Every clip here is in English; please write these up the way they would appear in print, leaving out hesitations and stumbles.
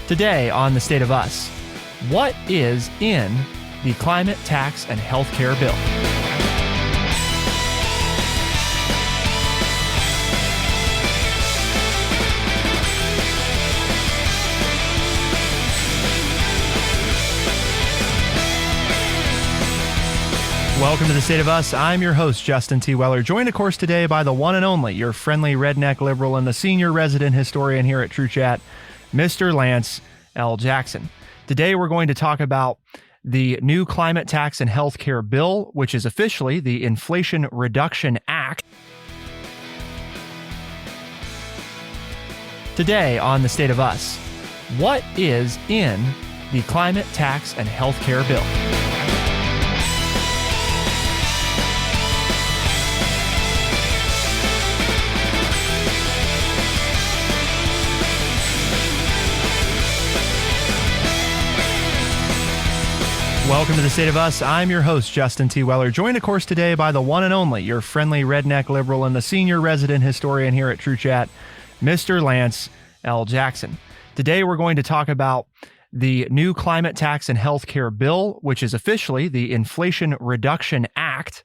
Today on The State of Us, what is in the climate tax and healthcare bill? Welcome to The State of Us. I'm your host, Justin T. Weller, joined, of course, today by the one and only, your friendly redneck liberal and the senior resident historian here at True Chat, Mr. Lance L. Jackson. Today, we're going to talk about the new climate tax and healthcare bill, which is officially the Inflation Reduction Act. Today on The State of Us, what is in the climate tax and healthcare bill? Welcome to The State of Us. I'm your host, Justin T. Weller, joined, of course, today by the one and only, your friendly redneck liberal and the senior resident historian here at True Chat, Mr. Lance L. Jackson. Today, we're going to talk about the new climate tax and healthcare bill, which is officially the Inflation Reduction Act,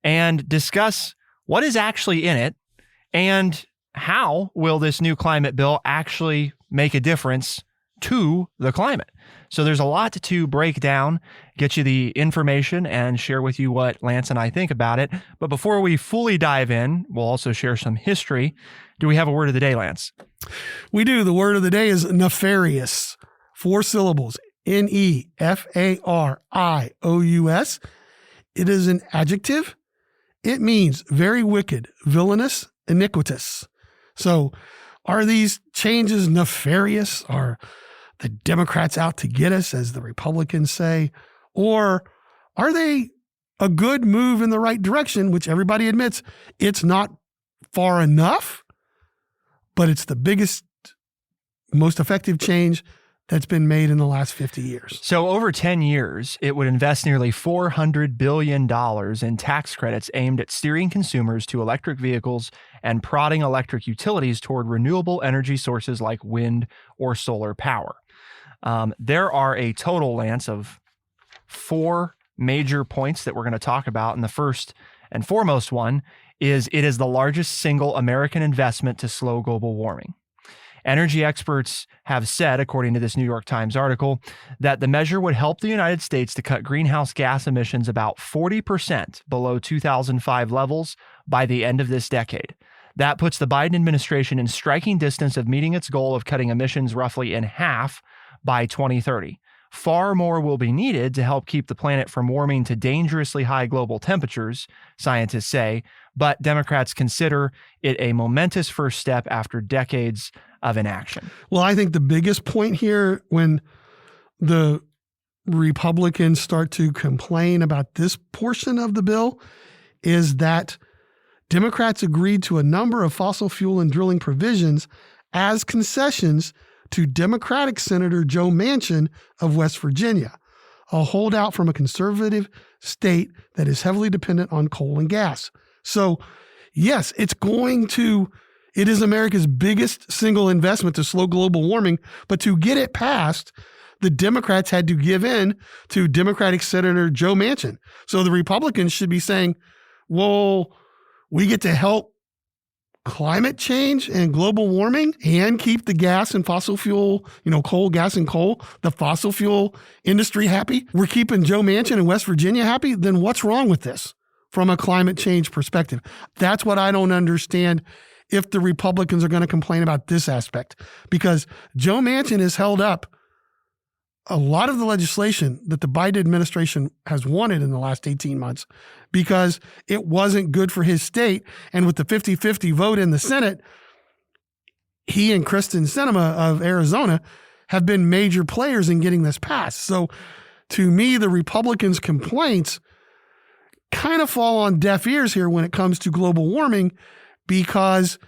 and discuss what is actually in it and how will this new climate bill actually make a difference to the climate. So there's a lot to break down, get you the information, and share with you what Lance and I think about it. But before we fully dive in, we'll also share some history. Do we have a word of the day, Lance? We do. The word of the day is nefarious. 4 syllables. N-E-F-A-R-I-O-U-S. It is an adjective. It means very wicked, villainous, iniquitous. So are these changes nefarious? Are the Democrats out to get us, as the Republicans say? Or are they a good move in the right direction, which everybody admits it's not far enough, but it's the biggest, most effective change that's been made in the last 50 years. So over 10 years, it would invest nearly $400 billion in tax credits aimed at steering consumers to electric vehicles and prodding electric utilities toward renewable energy sources like wind or solar power. There are a total, Lance, of 4 major points that we're going to talk about. And the first and foremost one is it is the largest single American investment to slow global warming. Energy experts have said, according to this New York Times article, that the measure would help the United States to cut greenhouse gas emissions about 40% below 2005 levels by the end of this decade. That puts the Biden administration in striking distance of meeting its goal of cutting emissions roughly in half by 2030. Far more will be needed to help keep the planet from warming to dangerously high global temperatures, scientists say, but Democrats consider it a momentous first step after decades of inaction. Well, I think the biggest point here, when the Republicans start to complain about this portion of the bill, is that Democrats agreed to a number of fossil fuel and drilling provisions as concessions to Democratic Senator Joe Manchin of West Virginia, a holdout from a conservative state that is heavily dependent on coal and gas. So, yes, it is America's biggest single investment to slow global warming, but to get it passed, the Democrats had to give in to Democratic Senator Joe Manchin. So the Republicans should be saying, well, we get to help climate change and global warming and keep the gas and fossil fuel, coal, gas and coal, the fossil fuel industry happy. We're keeping Joe Manchin in West Virginia happy. Then what's wrong with this from a climate change perspective? That's what I don't understand if the Republicans are going to complain about this aspect, because Joe Manchin has held up a lot of the legislation that the Biden administration has wanted in the last 18 months because it wasn't good for his state. And with the 50-50 vote in the Senate, he and Kristen Sinema of Arizona have been major players in getting this passed. So to me, the Republicans' complaints kind of fall on deaf ears here when it comes to global warming, because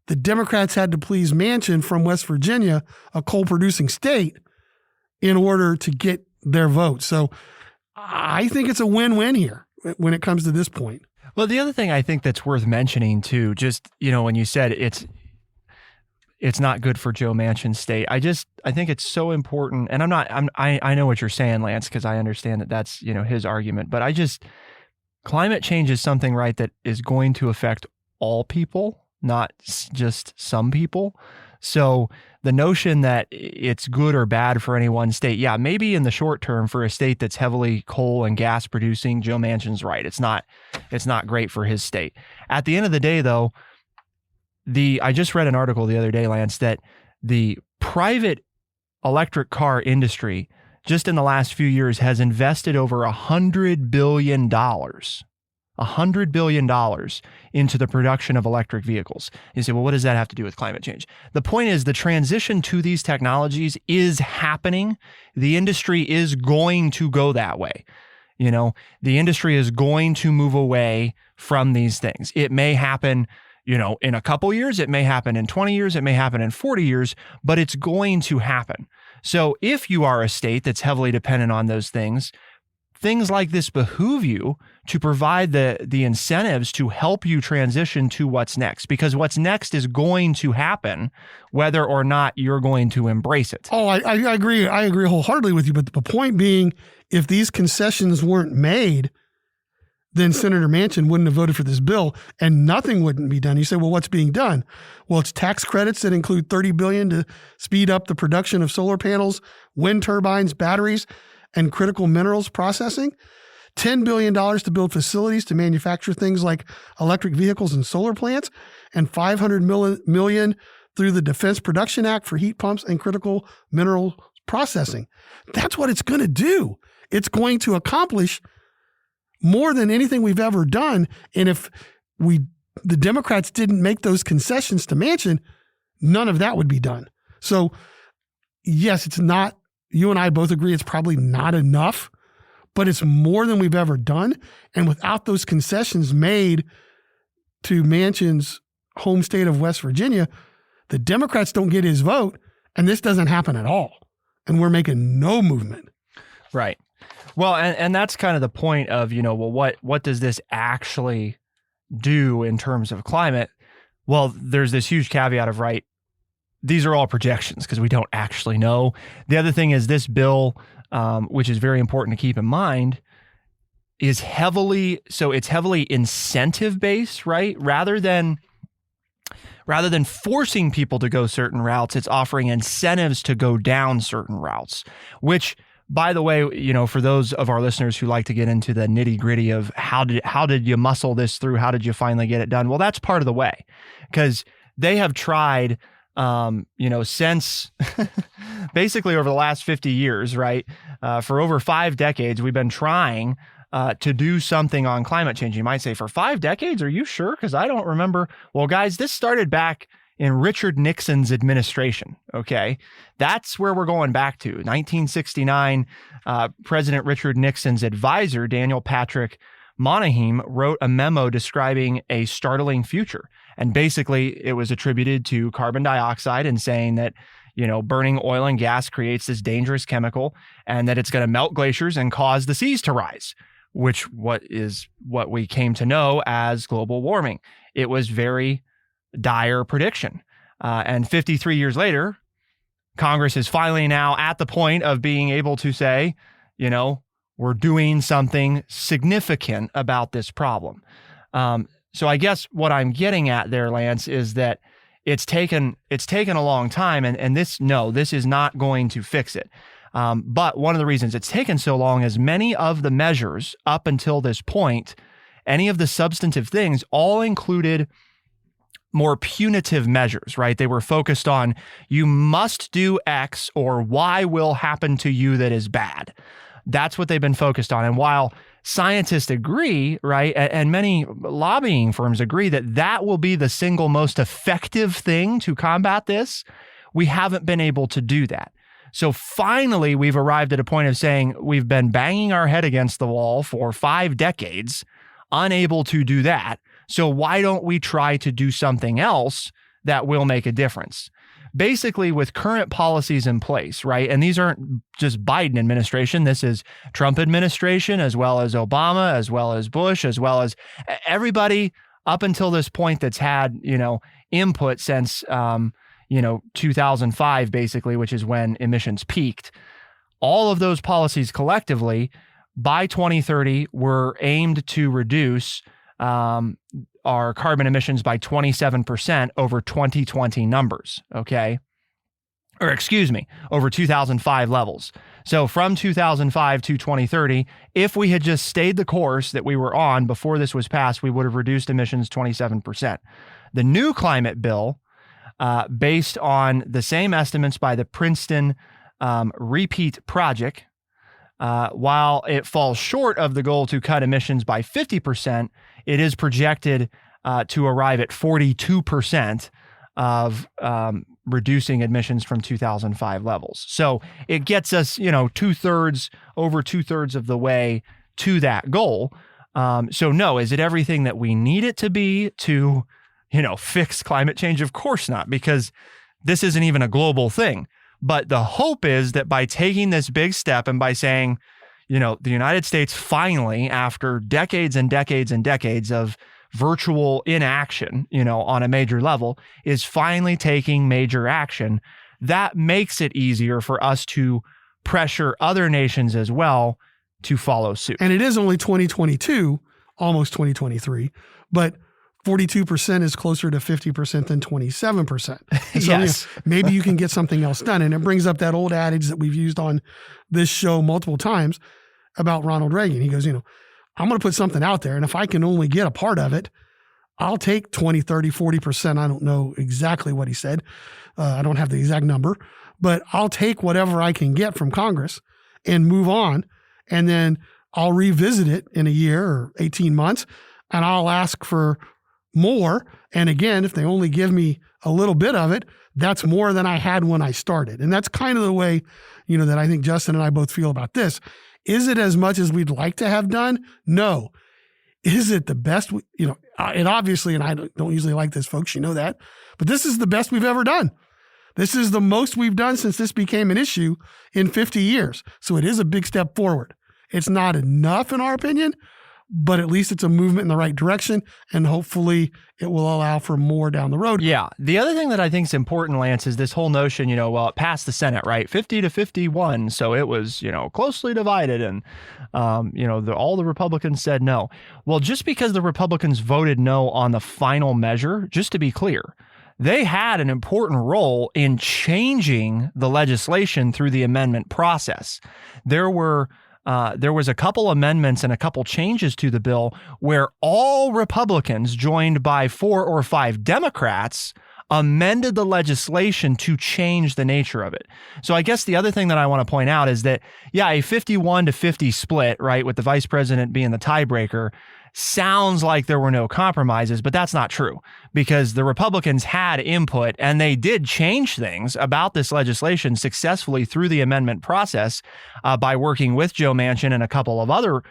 the Democrats had to please Manchin from West Virginia, a coal-producing state, in order to get their vote. So I think it's a win-win here when it comes to this point. Well, the other thing I think that's worth mentioning too, just, when you said it's not good for Joe Manchin's state. I think it's so important. And I know what you're saying, Lance, because I understand that that's, his argument, but climate change is something, right, that is going to affect all people, not just some people. So the notion that it's good or bad for any one state, yeah, maybe in the short term for a state that's heavily coal and gas producing, Joe Manchin's right. It's not great for his state. At the end of the day, though, I just read an article the other day, Lance, that the private electric car industry just in the last few years has invested over $100 billion into the production of electric vehicles. You say, well, what does that have to do with climate change? The point is the transition to these technologies is happening. The industry is going to go that way. The industry is going to move away from these things. It may happen, in a couple years, it may happen in 20 years, it may happen in 40 years, but it's going to happen. So if you are a state that's heavily dependent on those things like this behoove you to provide the incentives to help you transition to what's next, because what's next is going to happen whether or not you're going to embrace it. Oh, I agree. I agree wholeheartedly with you. But the point being, if these concessions weren't made, then Senator Manchin wouldn't have voted for this bill and nothing wouldn't be done. You say, well, what's being done? Well, it's tax credits that include $30 billion to speed up the production of solar panels, wind turbines, batteries, and critical minerals processing, $10 billion to build facilities to manufacture things like electric vehicles and solar plants, and $500 million through the Defense Production Act for heat pumps and critical mineral processing. That's what it's going to do. It's going to accomplish more than anything we've ever done. And if the Democrats didn't make those concessions to Manchin, none of that would be done. So yes, it's not, you and I both agree it's probably not enough, but it's more than we've ever done. And without those concessions made to Manchin's home state of West Virginia, the Democrats don't get his vote, and this doesn't happen at all. And we're making no movement. Right. Well, and that's kind of the point of, what does this actually do in terms of climate? Well, there's this huge caveat of, right, these are all projections because we don't actually know. The other thing is this bill, which is very important to keep in mind, is heavily incentive based, right? Rather than forcing people to go certain routes, it's offering incentives to go down certain routes, which, by the way, for those of our listeners who like to get into the nitty gritty of how did you muscle this through? How did you finally get it done? Well, that's part of the way, because they have tried, since basically over the last 50 years, right? For over 5 decades, we've been trying to do something on climate change. You might say, for 5 decades? Are you sure? Because I don't remember. Well, guys, this started back in Richard Nixon's administration. Okay. That's where we're going back to. 1969, President Richard Nixon's advisor, Daniel Patrick Moynihan, wrote a memo describing a startling future. And basically it was attributed to carbon dioxide and saying that, burning oil and gas creates this dangerous chemical and that it's going to melt glaciers and cause the seas to rise, which is what we came to know as global warming. It was very dire prediction. And 53 years later, Congress is finally now at the point of being able to say, we're doing something significant about this problem. So I guess what I'm getting at there, Lance, is that it's taken a long time, and this is not going to fix it. But one of the reasons it's taken so long is many of the measures up until this point, any of the substantive things, all included more punitive measures, right? They were focused on, you must do X or Y will happen to you that is bad. That's what they've been focused on. And while scientists agree, right, and many lobbying firms agree that will be the single most effective thing to combat this, we haven't been able to do that. So finally, we've arrived at a point of saying we've been banging our head against the wall for 5 decades, unable to do that. So why don't we try to do something else that will make a difference? Basically, with current policies in place, right? And these aren't just Biden administration. This is Trump administration, as well as Obama, as well as Bush, as well as everybody up until this point that's had, input since, 2005, basically, which is when emissions peaked. All of those policies collectively by 2030 were aimed to reduce our carbon emissions by 27% over 2020 numbers, okay? Or excuse me, over 2005 levels. So from 2005 to 2030, if we had just stayed the course that we were on before this was passed, we would have reduced emissions 27%. The new climate bill, based on the same estimates by the Princeton Repeat Project, while it falls short of the goal to cut emissions by 50%, it is projected to arrive at 42% of reducing emissions from 2005 levels. So it gets us, over two thirds of the way to that goal. So no, is it everything that we need it to be to, fix climate change? Of course not, because this isn't even a global thing. But the hope is that by taking this big step and by saying, the United States finally, after decades and decades and decades of virtual inaction, on a major level, is finally taking major action, that makes it easier for us to pressure other nations as well to follow suit. And it is only 2022, almost 2023, but 42% is closer to 50% than 27%. And so, Yes. maybe you can get something else done. And it brings up that old adage that we've used on this show multiple times about Ronald Reagan. He goes, I'm going to put something out there, and if I can only get a part of it, I'll take 20, 30, 40%. I don't know exactly what he said. I don't have the exact number, but I'll take whatever I can get from Congress and move on. And then I'll revisit it in a year or 18 months, and I'll ask for more. And again, if they only give me a little bit of it, that's more than I had when I started. And that's kind of the way, that I think Justin and I both feel about this. Is it as much as we'd like to have done? No. Is it the best? And obviously, and I don't usually like this, folks, you know that, but this is the best we've ever done. This is the most we've done since this became an issue in 50 years. So it is a big step forward. It's not enough in our opinion, but at least it's a movement in the right direction, and hopefully it will allow for more down the road. Yeah. The other thing that I think is important, Lance, is this whole notion, it passed the Senate, right? 50 to 51. So it was, closely divided, and, all the Republicans said no. Well, just because the Republicans voted no on the final measure, just to be clear, they had an important role in changing the legislation through the amendment process. There was a couple amendments and a couple changes to the bill where all Republicans, joined by 4 or 5 Democrats, amended the legislation to change the nature of it. So I guess the other thing that I want to point out is that, a 51 to 50 split, right, with the vice president being the tiebreaker, sounds like there were no compromises, but that's not true, because the Republicans had input and they did change things about this legislation successfully through the amendment process by working with Joe Manchin and a couple of other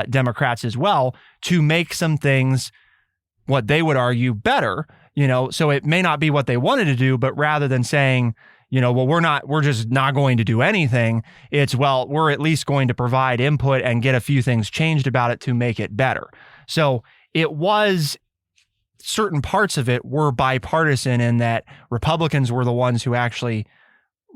Democrats as well to make some things, what they would argue, better. So it may not be what they wanted to do, but rather than saying, we're just not going to do anything, it's, we're at least going to provide input and get a few things changed about it to make it better. So it was, certain parts of it were bipartisan in that Republicans were the ones who actually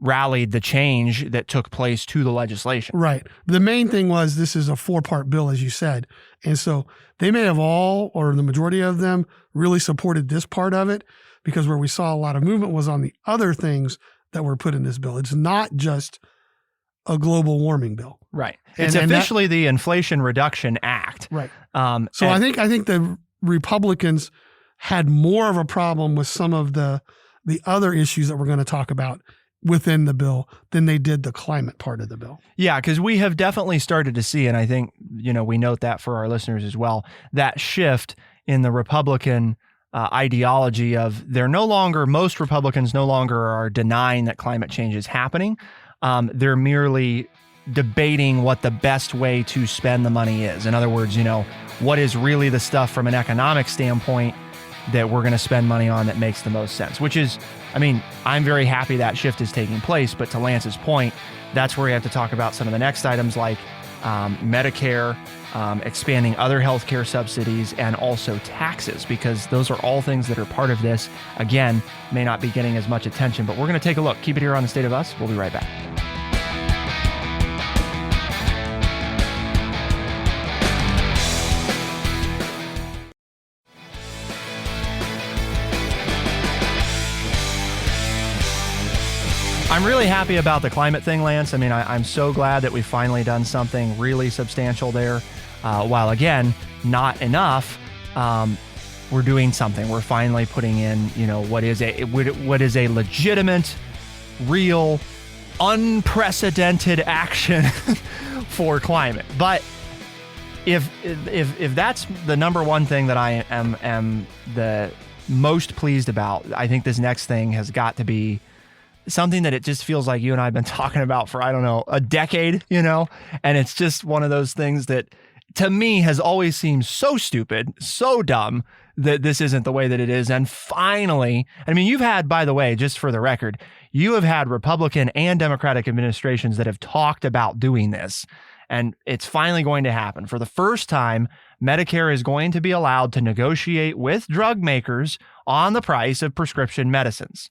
rallied the change that took place to the legislation. Right. The main thing was this is a 4-part bill, as you said. And so they may have all, or the majority of them, really supported this part of it, because where we saw a lot of movement was on the other things that were put in this bill. It's not just a global warming bill. Right. It's officially the Inflation Reduction Act. Right. So I think the Republicans had more of a problem with some of the other issues that we're going to talk about within the bill than they did the climate part of the bill. Yeah, because we have definitely started to see, and I think, we note that for our listeners as well, that shift in the Republican ideology of most Republicans no longer are denying that climate change is happening. They're merely debating what the best way to spend the money is. In other words, what is really the stuff from an economic standpoint that we're going to spend money on that makes the most sense, which is, I'm very happy that shift is taking place. But to Lance's point, that's where we have to talk about some of the next items, like Medicare, expanding other healthcare subsidies, and also taxes, because those are all things that are part of this. Again, may not be getting as much attention, but we're going to take a look. Keep it here on The State of Us. We'll be right back. I'm really happy about the climate thing, Lance. I mean, I'm so glad that we've finally done something really substantial there. While again, not enough, we're doing something. We're finally putting in, what is a legitimate, real, unprecedented action for climate. But if that's the number one thing that I am the most pleased about, I think this next thing has got to be something that it just feels like you and I have been talking about for, I don't know, a decade, and it's just one of those things that to me has always seemed so stupid, so dumb that this isn't the way that it is. And finally, I mean, you've had, by the way, just for the record, you have had Republican and Democratic administrations that have talked about doing this, and it's finally going to happen. For the first time, Medicare is going to be allowed to negotiate with drug makers on the price of prescription medicines.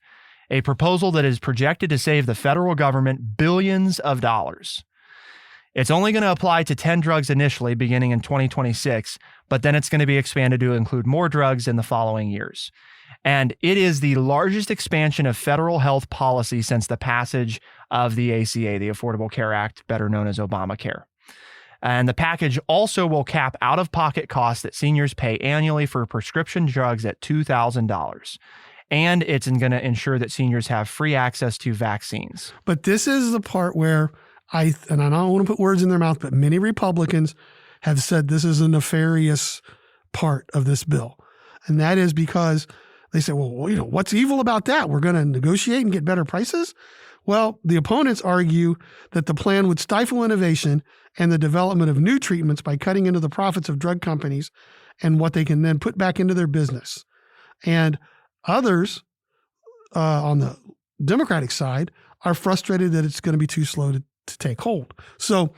A proposal that is projected to save the federal government billions of dollars. It's only going to apply to 10 drugs initially, beginning in 2026, but then it's going to be expanded to include more drugs in the following years. And it is the largest expansion of federal health policy since the passage of the ACA, the Affordable Care Act, better known as Obamacare. And the package also will cap out-of-pocket costs that seniors pay annually for prescription drugs at $2,000. And it's going to ensure that seniors have free access to vaccines. But this is the part where I don't want to put words in their mouth, but many Republicans have said this is a nefarious part of this bill. And that is because they say, well, what's evil about that? We're going to negotiate and get better prices? Well, the opponents argue that the plan would stifle innovation and the development of new treatments by cutting into the profits of drug companies and what they can then put back into their business. And others on the Democratic side are frustrated that it's going to be too slow to take hold. So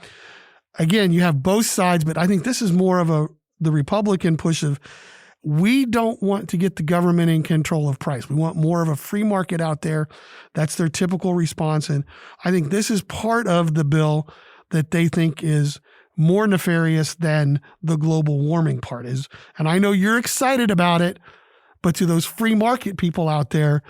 again, you have both sides, but I think this is more of the Republican push of, we don't want to get the government in control of price. We want more of a free market out there. That's their typical response. And I think this is part of the bill that they think is more nefarious than the global warming part is. And I know you're excited about it, but to those free market people out there,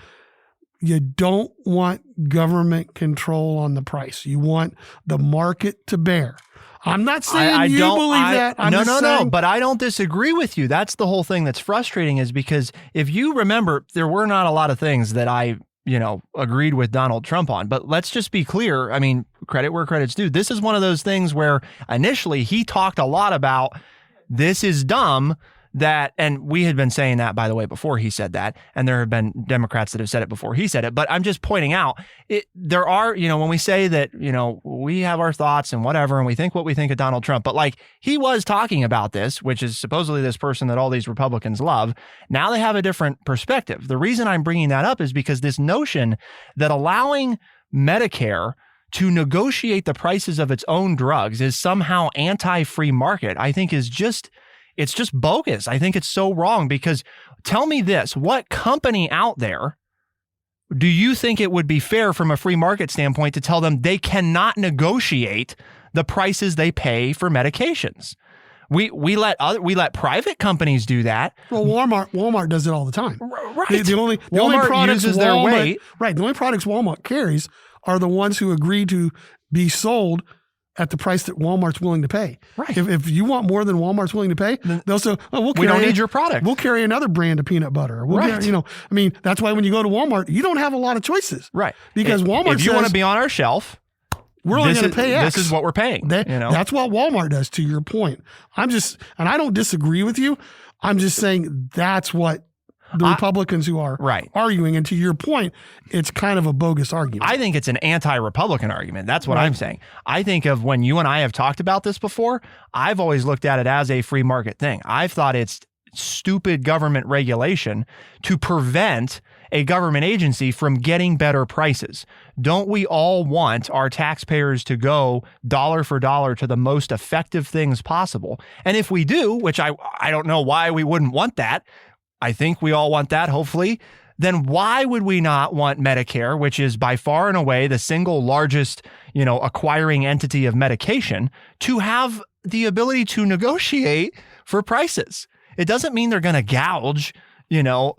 you don't want government control on the price. You want the market to bear. I'm not saying you believe that. No, but I don't disagree with you. That's the whole thing that's frustrating, is because if you remember, there were not a lot of things that I, agreed with Donald Trump on. But let's just be clear. I mean, credit where credit's due. This is one of those things where initially he talked a lot about this is dumb. And we had been saying that, by the way, before he said that, and there have been Democrats that have said it before he said it, but I'm just pointing out, there are, when we say that, we have our thoughts and whatever, and we think what we think of Donald Trump, but like, he was talking about this, which is supposedly this person that all these Republicans love. Now they have a different perspective. The reason I'm bringing that up is because this notion that allowing Medicare to negotiate the prices of its own drugs is somehow anti-free market, I think it's just bogus. I think it's so wrong, because tell me this, what company out there do you think it would be fair from a free market standpoint to tell them they cannot negotiate the prices they pay for medications? We let private companies do that. Well, Walmart does it all the time. Right. The only products uses their weight. Right. The only products Walmart carries are the ones who agree to be sold at the price that Walmart's willing to pay. Right. If you want more than Walmart's willing to pay, they'll say, we don't need your product. We'll carry another brand of peanut butter. That's why when you go to Walmart, you don't have a lot of choices. Right. Because Walmart if you want to be on our shelf, we're only going to pay X. This is what we're paying. That's what Walmart does, to your point. And I don't disagree with you. I'm just saying that's what the Republicans who are arguing. And to your point, it's kind of a bogus argument. I think it's an anti-Republican argument. That's what I'm saying. I think of when you and I have talked about this before, I've always looked at it as a free market thing. I've thought it's stupid government regulation to prevent a government agency from getting better prices? Don't we all want our taxpayers to go dollar for dollar to the most effective things possible? And if we do, which I don't know why we wouldn't want that, I think we all want that, hopefully, then why would we not want Medicare, which is by far and away the single largest, acquiring entity of medication, to have the ability to negotiate for prices? It doesn't mean they're going to gouge,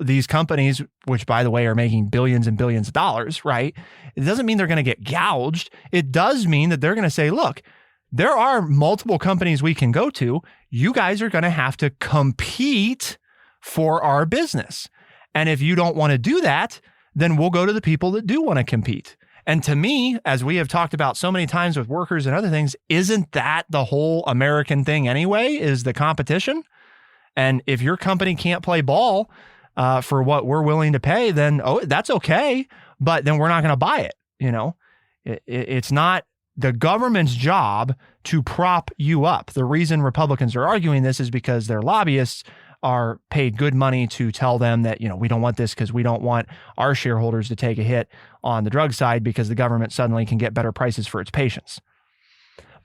these companies, which by the way are making billions and billions of dollars, right? It doesn't mean they're going to get gouged. It does mean that they're going to say, look, there are multiple companies we can go to. You guys are going to have to compete for our business. And if you don't want to do that, then we'll go to the people that do want to compete. And to me, as we have talked about so many times with workers and other things, isn't that the whole American thing anyway, is the competition? And if your company can't play ball for what we're willing to pay, then that's okay. But then we're not going to buy it. It's not the government's job to prop you up. The reason Republicans are arguing this is because their lobbyists are paid good money to tell them that, we don't want this because we don't want our shareholders to take a hit on the drug side because the government suddenly can get better prices for its patients.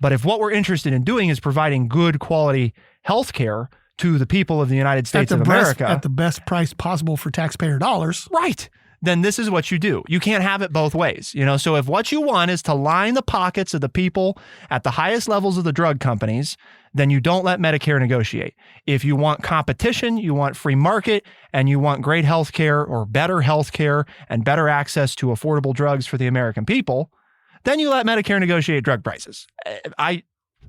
But if what we're interested in doing is providing good quality health care to the people of the United States of America at the best price possible for taxpayer dollars, right, then this is what you do. You can't have it both ways. So if what you want is to line the pockets of the people at the highest levels of the drug companies, then you don't let Medicare negotiate. If you want competition, you want free market, and you want great health care or better health care and better access to affordable drugs for the American people, then you let Medicare negotiate drug prices.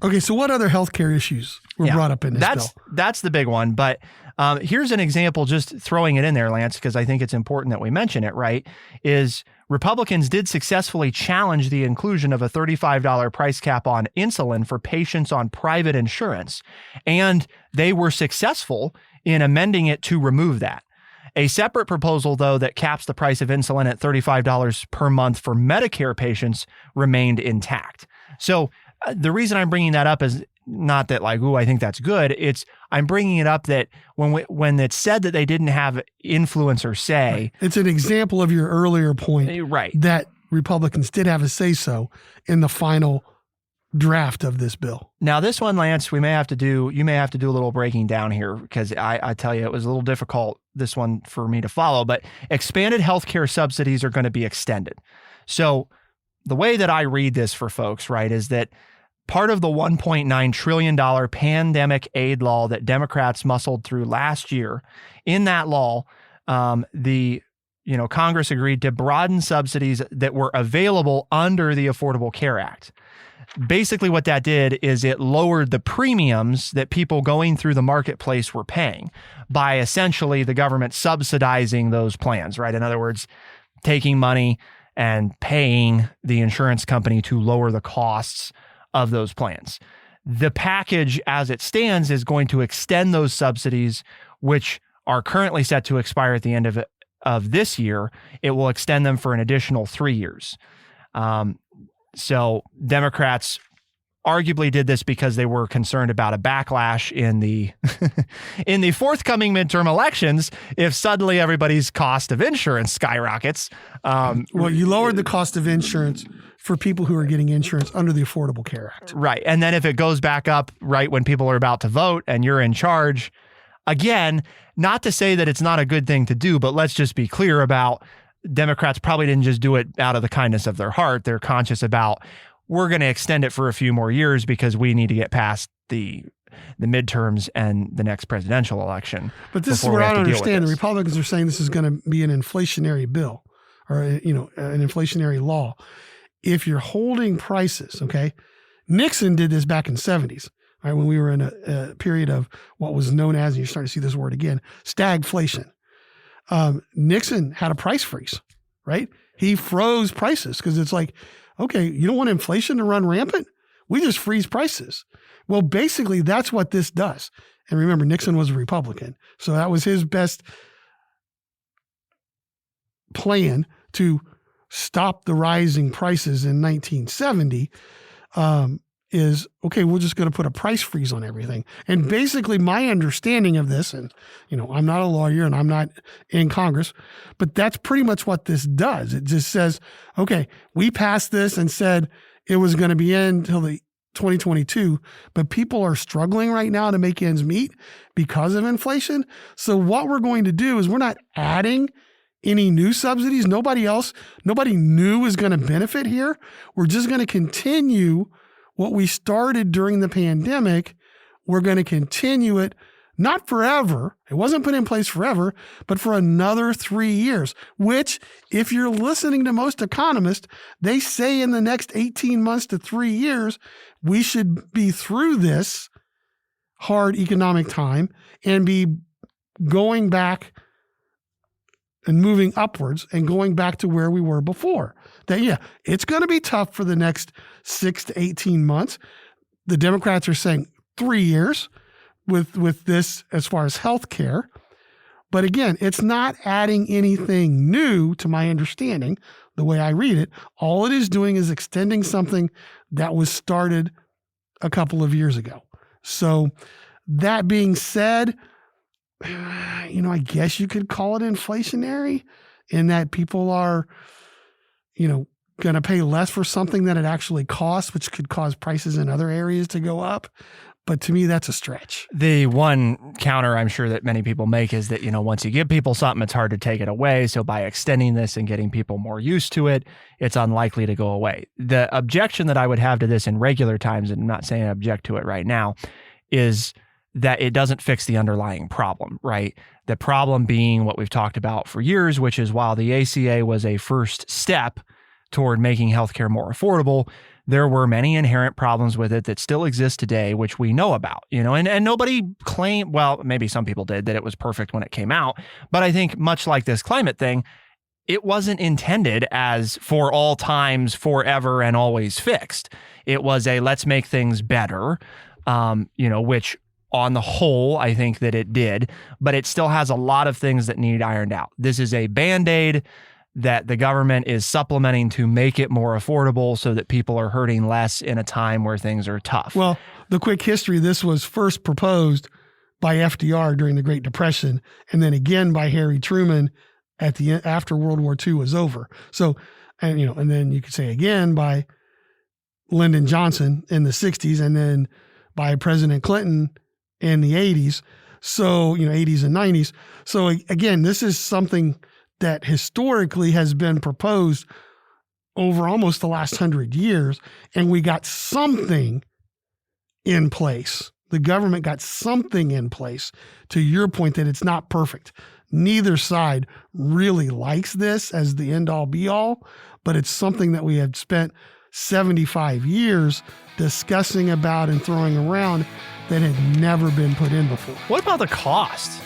Okay, so what other healthcare issues were brought up in this bill? That's the big one. But here's an example, just throwing it in there, Lance, because I think it's important that we mention it, right, is Republicans did successfully challenge the inclusion of a $35 price cap on insulin for patients on private insurance. And they were successful in amending it to remove that. A separate proposal, though, that caps the price of insulin at $35 per month for Medicare patients remained intact. So the reason I'm bringing that up is not that I think that's good. I'm bringing it up that when it's said that they didn't have influence or say. It's an example of your earlier point, right, that Republicans did have a say-so in the final draft of this bill. Now, this one, Lance, you may have to do a little breaking down here, because I tell you, it was a little difficult, this one, for me to follow, but expanded healthcare subsidies are going to be extended. So the way that I read this for folks, right, is that part of the $1.9 trillion pandemic aid law that Democrats muscled through last year, in that law, Congress agreed to broaden subsidies that were available under the Affordable Care Act. Basically, what that did is it lowered the premiums that people going through the marketplace were paying by essentially the government subsidizing those plans, right? In other words, taking money and paying the insurance company to lower the costs of those plans. The package as it stands is going to extend those subsidies, which are currently set to expire at the end of this year. It will extend them for an additional 3 years. So Democrats arguably did this because they were concerned about a backlash in the in the forthcoming midterm elections if suddenly everybody's cost of insurance skyrockets. Well, you lowered the cost of insurance for people who are getting insurance under the Affordable Care Act. Right. And then if it goes back up right when people are about to vote and you're in charge, again, not to say that it's not a good thing to do, but let's just be clear about Democrats probably didn't just do it out of the kindness of their heart. They're conscious about, we're going to extend it for a few more years because we need to get past the midterms and the next presidential election. But this is what I don't understand. The Republicans are saying this is going to be an inflationary bill, or an inflationary law. If you're holding prices, okay, Nixon did this back in the 70s, right, when we were in a period of what was known as, and you're starting to see this word again, stagflation. Nixon had a price freeze, right? He froze prices because it's like, okay, you don't want inflation to run rampant? We just freeze prices. Well, basically, that's what this does. And remember, Nixon was a Republican, so that was his best plan to stop the rising prices in 1970. is, okay, we're just going to put a price freeze on everything. And basically my understanding of this, and, I'm not a lawyer and I'm not in Congress, but that's pretty much what this does. It just says, okay, we passed this and said it was going to be in until the 2022, but people are struggling right now to make ends meet because of inflation. So what we're going to do is we're not adding any new subsidies. Nobody new is going to benefit here. We're just going to continue what we started during the pandemic. We're going to continue it, not forever. It wasn't put in place forever, but for another 3 years, which, if you're listening to most economists, they say in the next 18 months to 3 years, we should be through this hard economic time and be going back and moving upwards and going back to where we were before. That, yeah, it's going to be tough for the next 6 to 18 months. The Democrats are saying 3 years with this as far as health care. But again, it's not adding anything new to my understanding, the way I read it. All it is doing is extending something that was started a couple of years ago. So that being said, I guess you could call it inflationary in that people are, going to pay less for something that it actually costs, which could cause prices in other areas to go up. But to me, that's a stretch. The one counter I'm sure that many people make is that, once you give people something, it's hard to take it away. So by extending this and getting people more used to it, it's unlikely to go away. The objection that I would have to this in regular times, and I'm not saying I object to it right now, is that it doesn't fix the underlying problem, right? The problem being what we've talked about for years, which is while the ACA was a first step toward making healthcare more affordable, there were many inherent problems with it that still exist today, which we know about, and nobody claimed, well, maybe some people did, that it was perfect when it came out. But I think much like this climate thing, it wasn't intended as for all times, forever, and always fixed. It was a let's make things better, which on the whole, I think that it did, but it still has a lot of things that need ironed out. This is a Band-Aid that the government is supplementing to make it more affordable so that people are hurting less in a time where things are tough. Well, the quick history, this was first proposed by FDR during the Great Depression, and then again by Harry Truman at the end, after World War II was over. So, and then you could say again by Lyndon Johnson in the 60s, and then by President Clinton in the 80s. So, 80s and 90s. So again, this is something that historically has been proposed over almost the last 100 years, and we got something in place. The government got something in place, to your point that it's not perfect. Neither side really likes this as the end-all be-all, but it's something that we have spent 75 years discussing about and throwing around that had never been put in before. What about the cost?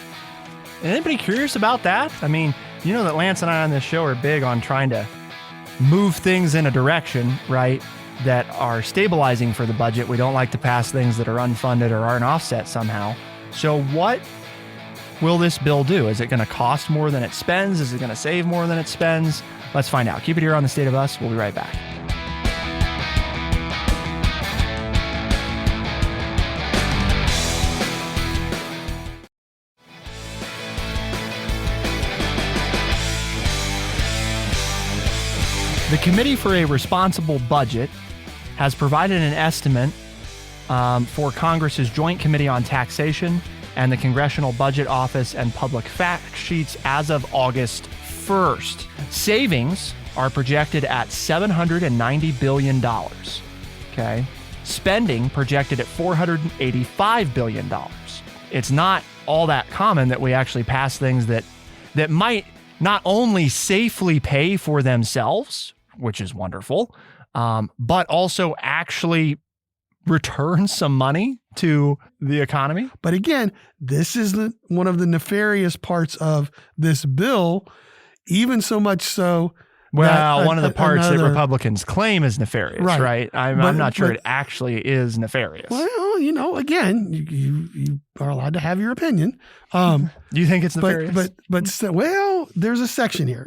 Is anybody curious about that? I mean, you know that Lance and I on this show are big on trying to move things in a direction, right, that are stabilizing for the budget. We don't like to pass things that are unfunded or aren't offset somehow. So what will this bill do? Is it going to cost more than it spends? Is it going to save more than it spends? Let's find out. Keep it here on The State of Us. We'll be right back. The Committee for a Responsible Budget has provided an estimate for Congress's Joint Committee on Taxation and the Congressional Budget Office and Public Fact Sheets as of August 1st. Savings are projected at $790 billion. Okay. Spending projected at $485 billion. It's not all that common that we actually pass things that might not only safely pay for themselves, which is wonderful, but also actually return some money to the economy. But again, this is one of the nefarious parts of this bill, even so much so Well, one of the parts that Republicans claim is nefarious, right? I'm not sure it actually is nefarious. Well, again, you are allowed to have your opinion. Do you think it's nefarious? But there's a section here.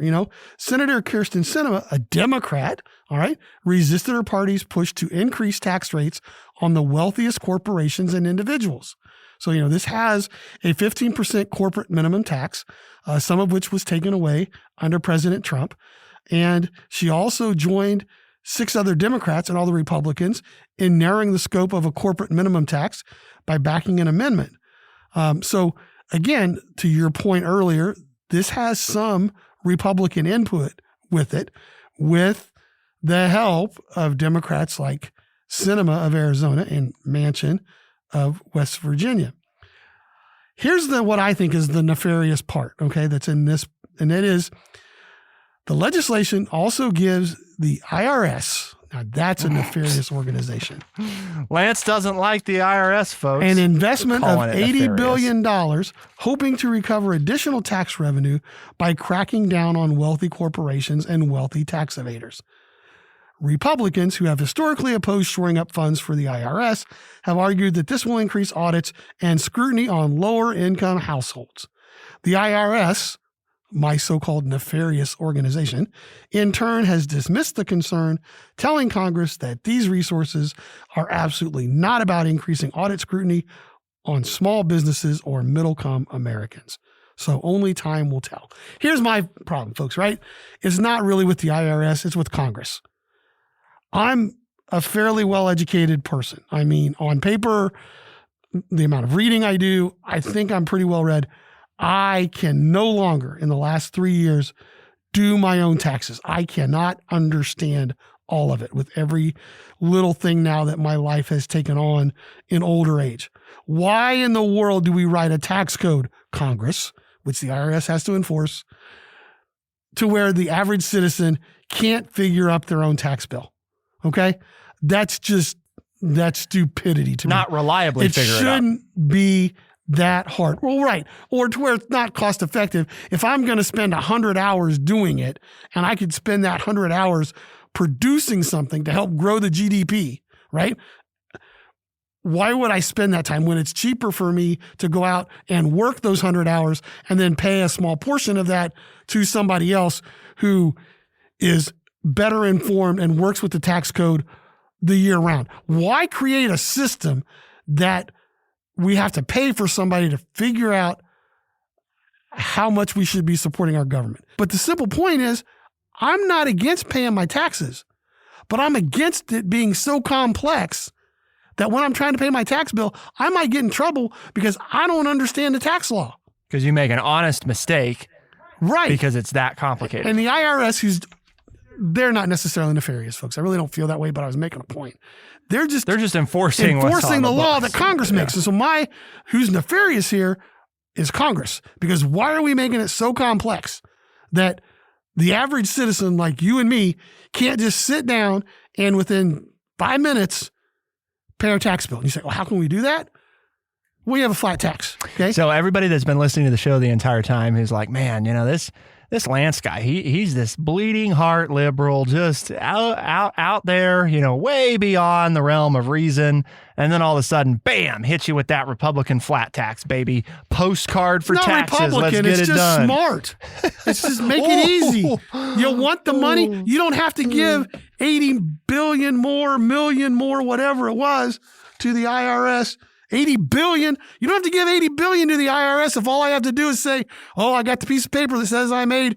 Senator Kyrsten Sinema, a Democrat, all right, resisted her party's push to increase tax rates on the wealthiest corporations and individuals. So, this has a 15% corporate minimum tax, some of which was taken away under President Trump. And she also joined 6 other Democrats and all the Republicans in narrowing the scope of a corporate minimum tax by backing an amendment. So, again, to your point earlier, this has some Republican input with it, with the help of Democrats like Sinema of Arizona and Manchin of West Virginia. Here's what I think is the nefarious part, okay, that's in this, and it is the legislation also gives the IRS, now that's a nefarious organization. Lance doesn't like the IRS, folks. An investment of $80 billion, hoping to recover additional tax revenue by cracking down on wealthy corporations and wealthy tax evaders. Republicans, who have historically opposed shoring up funds for the IRS, have argued that this will increase audits and scrutiny on lower-income households. The IRS, my so-called nefarious organization, in turn has dismissed the concern, telling Congress that these resources are absolutely not about increasing audit scrutiny on small businesses or middle-income Americans. So only time will tell. Here's my problem, folks, right? It's not really with the IRS, it's with Congress. I'm a fairly well-educated person. I mean, on paper, the amount of reading I do, I think I'm pretty well-read. I can no longer, in the last 3 years, do my own taxes. I cannot understand all of it with every little thing now that my life has taken on in older age. Why in the world do we write a tax code, Congress, which the IRS has to enforce, to where the average citizen can't figure up their own tax bill? Okay? That's stupidity to me. Not reliably figure it out. It shouldn't be that hard. Well, right. Or to where it's not cost effective. If I'm going to spend 100 hours doing it and I could spend that 100 hours producing something to help grow the GDP, right? Why would I spend that time when it's cheaper for me to go out and work those 100 hours and then pay a small portion of that to somebody else who is better informed and works with the tax code the year round? Why create a system that we have to pay for somebody to figure out how much we should be supporting our government? But the simple point is, I'm not against paying my taxes, but I'm against it being so complex that when I'm trying to pay my tax bill, I might get in trouble because I don't understand the tax law. Because you make an honest mistake. Right. Because it's that complicated. And the IRS, they're not necessarily nefarious, folks. I really don't feel that way, but I was making a point. They're just enforcing the law that Congress makes. And so who's nefarious here is Congress. Because why are we making it so complex that the average citizen like you and me can't just sit down and within 5 minutes pay our tax bill? And you say, well, how can we do that? We have a flat tax. Okay. So everybody that's been listening to the show the entire time who's like, man, this Lance guy, he's this bleeding heart liberal, just out there, way beyond the realm of reason. And then all of a sudden, bam, hit you with that Republican flat tax, baby. Postcard for taxes. Let's get it done. It's just smart. It's just make it easy. You want the money? You don't have to give 80 billion more, million more, whatever it was, to the IRS. 80 billion. You don't have to give 80 billion to the IRS if all I have to do is say, oh, I got the piece of paper that says I made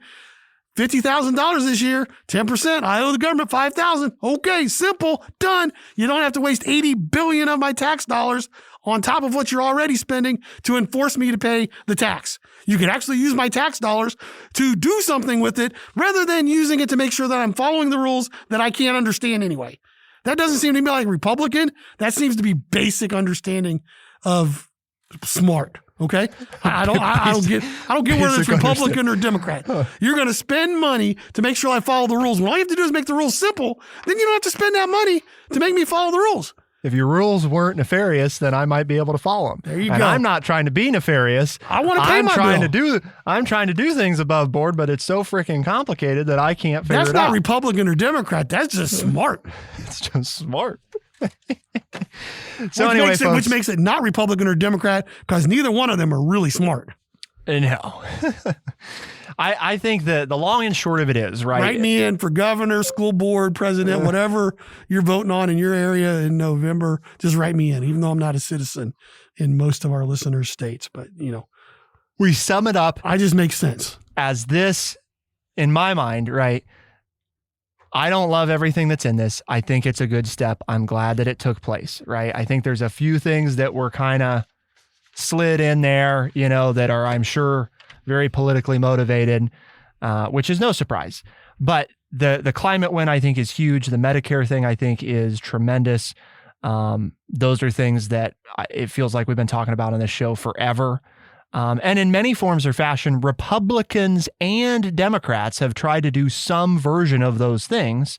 $50,000 this year, 10%. I owe the government $5,000. Okay, simple, done. You don't have to waste 80 billion of my tax dollars on top of what you're already spending to enforce me to pay the tax. You could actually use my tax dollars to do something with it rather than using it to make sure that I'm following the rules that I can't understand anyway. That doesn't seem to me like Republican. That seems to be basic understanding of smart. Okay, I don't get whether it's Republican or Democrat. You're going to spend money to make sure I follow the rules. When all you have to do is make the rules simple, then you don't have to spend that money to make me follow the rules. If your rules weren't nefarious, then I might be able to follow them. There you and go. I'm not trying to be nefarious. I want to pay my bill. I'm trying to do things above board, but it's so freaking complicated that I can't figure it out. That's not Republican or Democrat. That's just smart. It's just smart. So anyway, folks, which makes it not Republican or Democrat, because neither one of them are really smart. No. I think that the long and short of it is, right? Write me in for governor, school board, president, whatever you're voting on in your area in November. Just write me in, even though I'm not a citizen in most of our listeners' states. But, we sum it up. I just make sense. As this, in my mind, right? I don't love everything that's in this. I think it's a good step. I'm glad that it took place, right? I think there's a few things that were kind of slid in there, that are, I'm sure, very politically motivated, which is no surprise. But the climate win, I think, is huge. The Medicare thing, I think, is tremendous. Those are things that it feels like we've been talking about on this show forever. And in many forms or fashion, Republicans and Democrats have tried to do some version of those things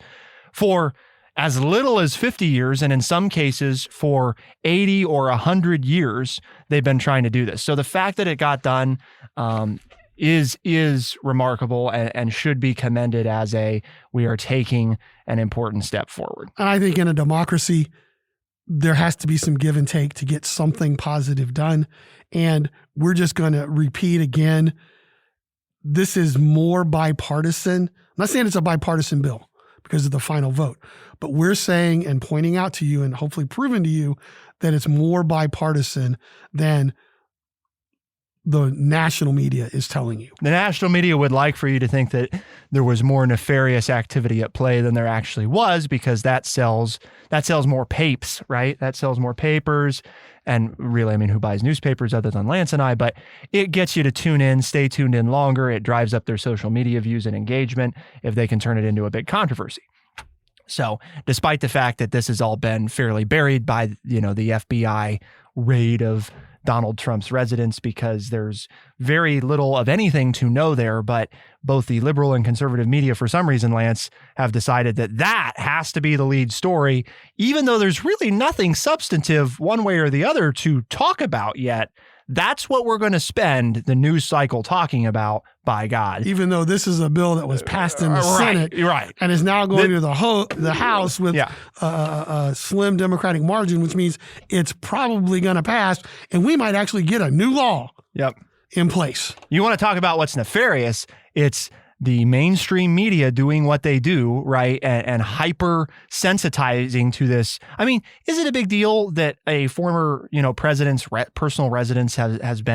for as little as 50 years, and in some cases for 80 or 100 years, they've been trying to do this. So the fact that it got done is remarkable and should be commended as we are taking an important step forward. And I think in a democracy, there has to be some give and take to get something positive done. And we're just going to repeat again, this is more bipartisan. I'm not saying it's a bipartisan bill because of the final vote, but we're saying and pointing out to you and hopefully proving to you that it's more bipartisan than the national media is telling you. The national media would like for you to think that there was more nefarious activity at play than there actually was, because that sells more papes, right? That sells more papers. And really, who buys newspapers other than Lance and I? But it gets you to tune in, stay tuned in longer. It drives up their social media views and engagement if they can turn it into a big controversy. So despite the fact that this has all been fairly buried by, the FBI raid of Donald Trump's residence, because there's very little of anything to know there, but both the liberal and conservative media, for some reason, Lance, have decided that has to be the lead story, even though there's really nothing substantive one way or the other to talk about yet. That's what we're going to spend the news cycle talking about, by God. Even though this is a bill that was passed in the Senate, right, and is now going to the House with a slim Democratic margin, which means it's probably going to pass, and we might actually get a new law in place. You want to talk about what's nefarious? It's the mainstream media doing what they do, right, and hyper sensitizing to this. Is it a big deal that a former, president's personal residence has been